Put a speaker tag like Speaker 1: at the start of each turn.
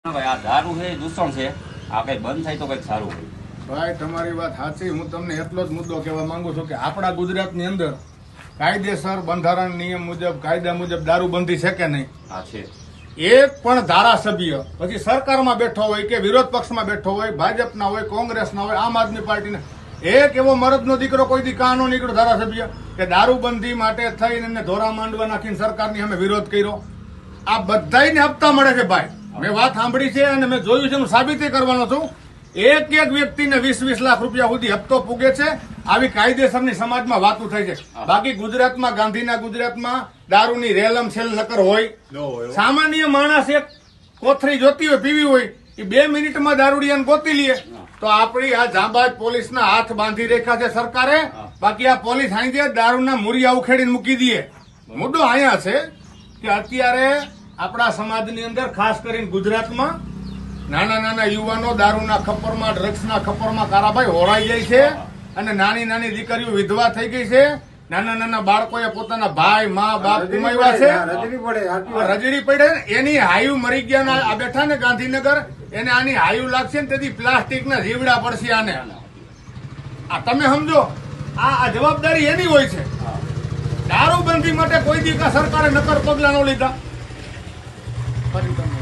Speaker 1: ભાઈ આ દારૂ છે દૂષણ છે, આ કઈ બંધ થાય તો કઈક સારું હોય.
Speaker 2: ભાઈ તમારી વાત સાચી. હું તમને એટલો જ મુદ્દો કહેવા માંગુ છું કે આપણા ગુજરાતની અંદર કાયદેસર બંધારણ નિયમ મુજબ કાયદા મુજબ દારૂબંધી છે કે નહીં?
Speaker 1: આ છે
Speaker 2: એક પણ ધારાસભ્ય પછી સરકારમાં બેઠો હોય કે વિરોધ પક્ષમાં બેઠો હોય, ભાજપના હોય, કોંગ્રેસના હોય, આમ આદમી પાર્ટીના, એક એવો મરદનો દીકરો કોઈ દી કાં નો નીકળ્યો ધારાસભ્ય કે દારૂબંધી માટે થઈને એને ધોરા માંડવા નાખીને સરકારની સામે વિરોધ કર્યો. આ બધાયને હપ્તા મળે છે ભાઈ. મેં વાત સાંભળી છે અને મેં જોયું છે, હું સાબિતી કરવાનો છું. એક એક વ્યક્તિને 20-20 લાખ રૂપિયા સુધી હપ્તો પૂગે છે. આવી કાયદેસરની સમાજમાં વાતો થાય છે. બાકી ગુજરાતમાં, ગાંધીના ગુજરાતમાં દારૂની રેલમ છેલ નકર હોય. સામાન્ય માણસ એક કોથળી જોતી હોય, પીવી હોય, એ 2 મિનિટમાં દારૂડિયાને ગોતી લે. તો આપણી આ જાંબાજ પોલીસના હાથ બાંધી રાખ્યા છે સરકારે. બાકી આ પોલીસ અહીં દારૂના મૂરિયા ઉખેડીને મૂકી દે. મુદ્દો અહીંયા છે કે અત્યારે આપણા સમાજની અંદર ખાસ કરીને ગુજરાતમાં નાના નાના યુવાનો દારૂના ખપ્પરમાં, ડ્રગ્સના ખપ્પરમાં કારાભાઈ હોરાઈ જાય છે અને નાની નાની દીકરીઓ વિધવા થઈ ગઈ છે. નાના નાના બાળકોએ પોતાના ભાઈ, મા, બાપ ગુમાવ્યા છે. રજડી પડે. એની હાયુ મરી ગયા. આ બેઠા ને ગાંધીનગર, એને આની હાયુ લાગશે ને તેથી પ્લાસ્ટિકના જીવડા પડશે આને. આ તમે સમજો, આ જવાબદારી એની હોય છે. દારૂબંધી માટે કોઈ દી સરકારે નકર પગલા ન લીધા. ફરી તમે